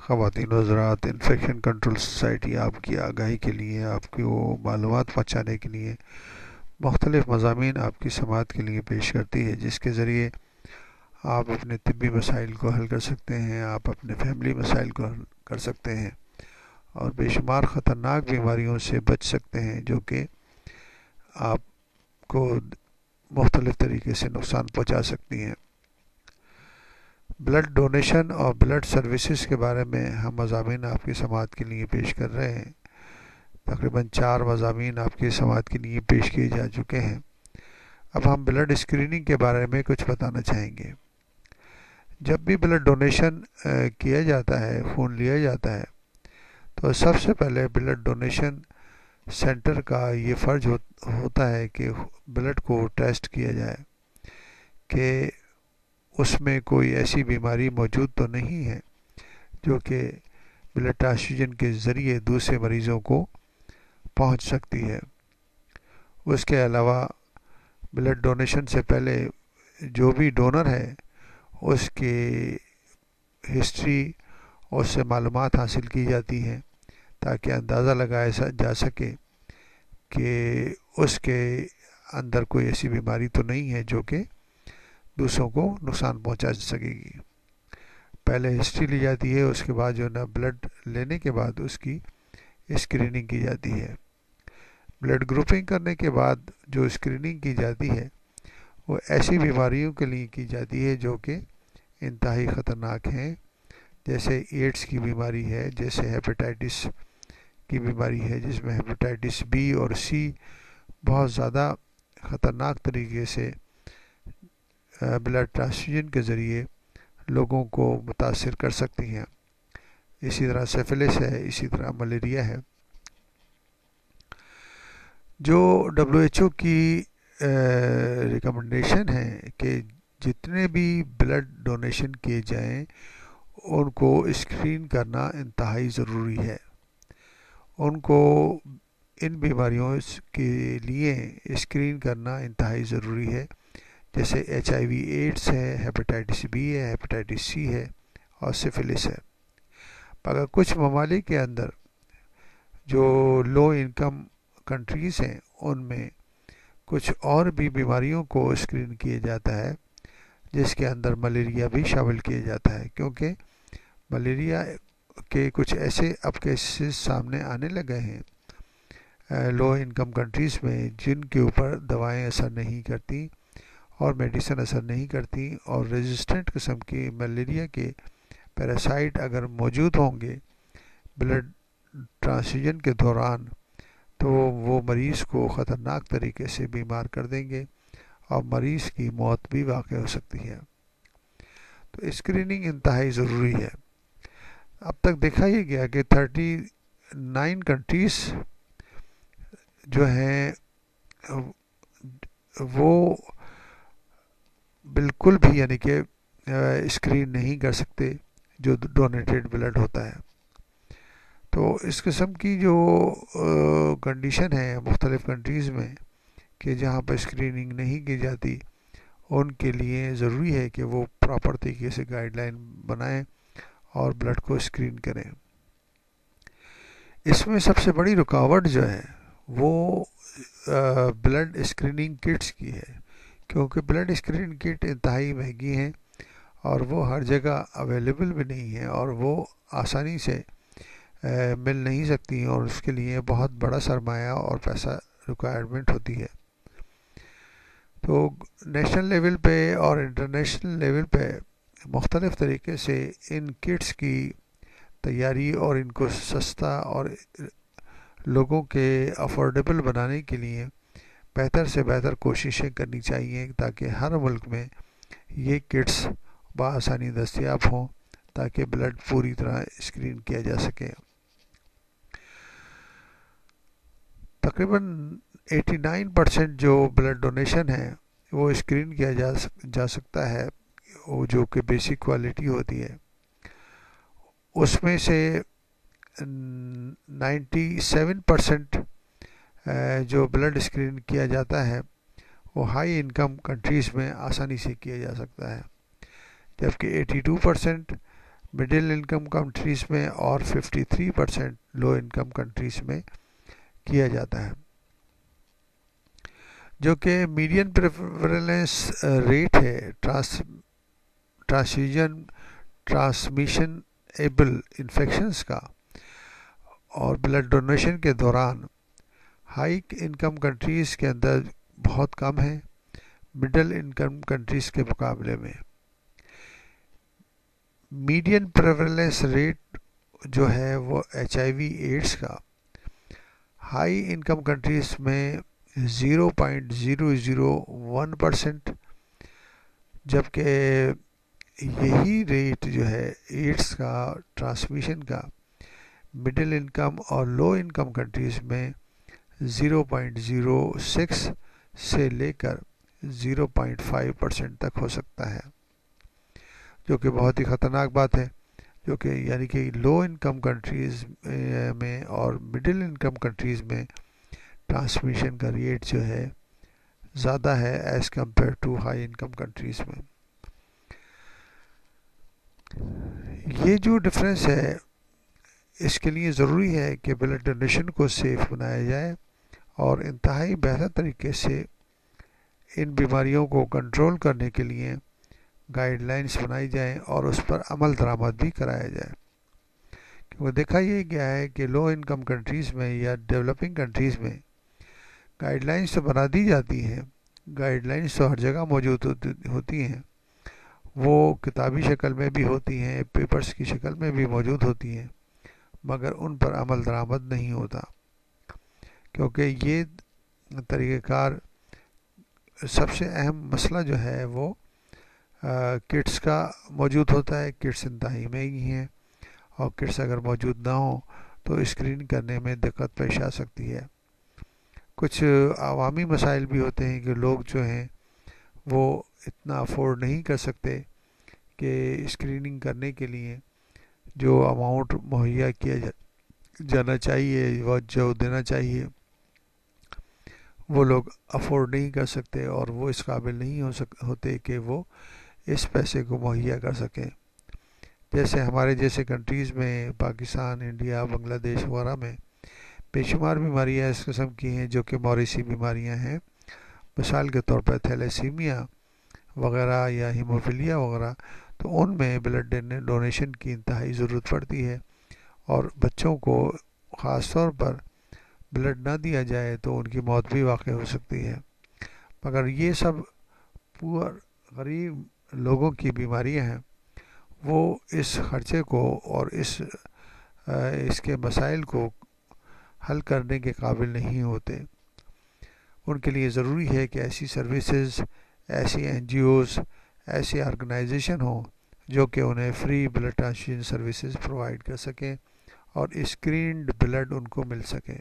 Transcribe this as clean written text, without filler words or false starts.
خواتین و حضرات، انفیکشن کنٹرول سوسائٹی آپ کی آگاہی کے لیے، آپ کو معلومات پہنچانے کے لیے مختلف مضامین آپ کی سماعت کے لیے پیش کرتی ہے، جس کے ذریعے آپ اپنے طبی مسائل کو حل کر سکتے ہیں، آپ اپنے فیملی مسائل کو حل کر سکتے ہیں اور بے شمار خطرناک بیماریوں سے بچ سکتے ہیں جو کہ آپ کو مختلف طریقے سے نقصان پہنچا سکتی ہیں۔ بلڈ ڈونیشن اور بلڈ سروسز کے بارے میں ہم مضامین آپ کی سماعت کے لیے پیش کر رہے ہیں۔ تقریباً 4 مضامین آپ کی سماعت کے لیے پیش کیے جا چکے ہیں۔ اب ہم بلڈ اسکریننگ کے بارے میں کچھ بتانا چاہیں گے۔ جب بھی بلڈ ڈونیشن کیا جاتا ہے، خون لیا جاتا ہے، تو سب سے پہلے بلڈ ڈونیشن سینٹر کا یہ فرض ہوتا ہے کہ بلڈ کو ٹیسٹ کیا جائے کہ اس میں کوئی ایسی بیماری موجود تو نہیں ہے جو کہ بلڈ ٹرانسفیوژن کے ذریعے دوسرے مریضوں کو پہنچ سکتی ہے۔ اس کے علاوہ بلڈ ڈونیشن سے پہلے جو بھی ڈونر ہے اس کی ہسٹری اور اس سے معلومات حاصل کی جاتی ہیں تاکہ اندازہ لگایا جا سکے کہ اس کے اندر کوئی ایسی بیماری تو نہیں ہے جو کہ دوسروں کو نقصان پہنچا سکے گی۔ پہلے ہسٹری لی جاتی ہے، اس کے بعد جو نا بلڈ لینے کے بعد اس کی اسکریننگ کی جاتی ہے۔ بلڈ گروپنگ کرنے کے بعد جو اسکریننگ کی جاتی ہے وہ ایسی بیماریوں کے لیے کی جاتی ہے جو کہ انتہائی خطرناک ہیں، جیسے ایڈز کی بیماری ہے، جیسے ہیپیٹائٹس کی بیماری ہے جس میں ہیپیٹائٹس بی اور سی بہت زیادہ خطرناک طریقے سے بلڈ ٹرانسفیوژن کے ذریعے لوگوں کو متاثر کر سکتی ہیں۔ اسی طرح سفلس ہے، اسی طرح ملیریا ہے۔ جو WHO کی ریکمنڈیشن ہے کہ جتنے بھی بلڈ ڈونیشن کیے جائیں ان کو اسکرین کرنا انتہائی ضروری ہے۔ ان کو ان بیماریوں کے لیے اسکرین کرنا انتہائی ضروری ہے، جیسے HIV ایڈز ہے، ہیپیٹائٹس بی ہے، ہیپیٹائٹس سی ہے اور سفلس ہے۔ مگر کچھ ممالک کے اندر جو لو انکم کنٹریز ہیں ان میں کچھ اور بھی بیماریوں کو اسکرین کیا جاتا ہے، جس کے اندر ملیریا بھی شامل کیا جاتا ہے، کیونکہ ملیریا کے کچھ ایسے اب کیسز سامنے آنے لگے ہیں لو انکم کنٹریز میں جن کے اوپر دوائیں اثر نہیں کرتی اور میڈیسن اثر نہیں کرتی، اور ریزسٹنٹ قسم کی ملیریا کے پیراسائٹ اگر موجود ہوں گے بلڈ ٹرانسفیوژن کے دوران تو وہ مریض کو خطرناک طریقے سے بیمار کر دیں گے اور مریض کی موت بھی واقع ہو سکتی ہے۔ تو اسکریننگ انتہائی ضروری ہے۔ اب تک دیکھا یہ گیا کہ 39 کنٹریز جو ہیں وہ بالکل بھی یعنی کہ اسکرین نہیں کر سکتے جو ڈونیٹڈ بلڈ ہوتا ہے۔ تو اس قسم کی جو کنڈیشن ہے مختلف کنٹریز میں کہ جہاں پر اسکریننگ نہیں کی جاتی، ان کے لیے ضروری ہے کہ وہ پراپر طریقے سے گائیڈ لائن بنائیں اور بلڈ کو اسکرین کریں۔ اس میں سب سے بڑی رکاوٹ جو ہے وہ بلڈ اسکریننگ کٹس کی ہے، کیونکہ بلڈ اسکریننگ کٹ انتہائی مہنگی ہیں اور وہ ہر جگہ اویلیبل بھی نہیں ہیں اور وہ آسانی سے مل نہیں سکتی ہیں، اور اس کے لیے بہت بڑا سرمایہ اور پیسہ ریکوائرمنٹ ہوتی ہے۔ تو نیشنل لیول پہ اور انٹرنیشنل لیول پہ مختلف طریقے سے ان کٹس کی تیاری اور ان کو سستا اور لوگوں کے افورڈیبل بنانے کے لیے بہتر سے بہتر کوششیں کرنی چاہیے تاکہ ہر ملک میں یہ کٹس بآسانی دستیاب ہوں تاکہ بلڈ پوری طرح اسکرین کیا جا سکے۔ تقریباً 89% جو بلڈ ڈونیشن ہے وہ اسکرین کیا جا سکتا ہے، وہ جو کہ بیسک کوالٹی ہوتی ہے۔ اس میں سے 97% جو بلڈ اسکرین کیا جاتا ہے وہ ہائی انکم کنٹریز میں آسانی سے کیا جا سکتا ہے، جبکہ 82% مڈل انکم کنٹریز میں اور 53% لو انکم کنٹریز میں کیا جاتا ہے. جو کہ میڈین پریویلنس ریٹ ہے ٹرانسمیشن ایبل انفیکشنز کا اور بلڈ ڈونیشن کے دوران ہائی انکم کنٹریز کے اندر بہت کم ہے مڈل انکم کنٹریز کے مقابلے میں. میڈین پریویلنس ریٹ جو ہے وہ HIV ایڈز کا ہائی انکم کنٹریز میں 0.001%، جبکہ یہی ریٹ جو ہے ایڈز کا ٹرانسمیشن کا مڈل انکم اور لو انکم کنٹریز میں 0.06 سے لے کر 0.5% تک ہو سکتا ہے، جو کہ بہت ہی خطرناک بات ہے. جو کہ یعنی کہ لو انکم کنٹریز میں اور مڈل انکم کنٹریز میں ٹرانسمیشن کا ریٹ جو ہے زیادہ ہے as compared to high income countries میں. یہ جو ڈفرینس ہے اس کے لیے ضروری ہے کہ بلڈ ڈونیشن کو سیف بنایا جائے اور انتہائی بہتر طریقے سے ان بیماریوں کو کنٹرول کرنے کے لیے گائیڈ لائنز بنائی جائیں اور اس پر عمل درآمد بھی کرایا جائے. کیونکہ دیکھا یہ گیا ہے کہ لو انکم کنٹریز میں یا ڈیولپنگ کنٹریز میں گائیڈ لائنز تو بنا دی جاتی ہیں، گائیڈ لائنز تو ہر جگہ موجود ہوتی ہیں، وہ کتابی شکل میں بھی ہوتی ہیں، پیپرز کی شکل میں بھی موجود ہوتی ہیں، مگر ان پر عمل درآمد نہیں ہوتا. کیونکہ یہ طریقہ کار سب سے اہم مسئلہ جو ہے وہ کٹس کا موجود ہوتا ہے. کٹس انتہائی مہنگی ہیں اور کٹس اگر موجود نہ ہوں تو اسکرین کرنے میں دقت پیش آ سکتی ہے. کچھ عوامی مسائل بھی ہوتے ہیں کہ لوگ جو ہیں وہ اتنا افورڈ نہیں کر سکتے کہ اسکریننگ کرنے کے لیے جو اماؤنٹ مہیا کیا جانا چاہیے وہ جو دینا چاہیے وہ لوگ افورڈ نہیں کر سکتے اور وہ اس قابل نہیں ہوتے کہ وہ اس پیسے کو مہیا کر سکیں. جیسے ہمارے جیسے کنٹریز میں پاکستان، انڈیا، بنگلہ دیش وغیرہ میں بے شمار بیماریاں اس قسم کی ہیں جو کہ موریثی بیماریاں ہیں. مثال کے طور پر تھیلیسیمیا وغیرہ یا ہیموفیلیا وغیرہ، تو ان میں بلڈ ڈونیشن کی انتہائی ضرورت پڑتی ہے اور بچوں کو خاص طور پر بلڈ نہ دیا جائے تو ان کی موت بھی واقع ہو سکتی ہے. مگر یہ سب پور غریب لوگوں کی بیماریاں ہیں، وہ اس خرچے کو اور اس کے مسائل کو حل کرنے کے قابل نہیں ہوتے. ان کے لیے ضروری ہے کہ ایسی سروسز، ایسی NGOs، ایسی آرگنائزیشن ہوں جو کہ انہیں free blood transfusion services provide کر سکیں اور اسکرینڈ بلڈ ان کو مل سکے.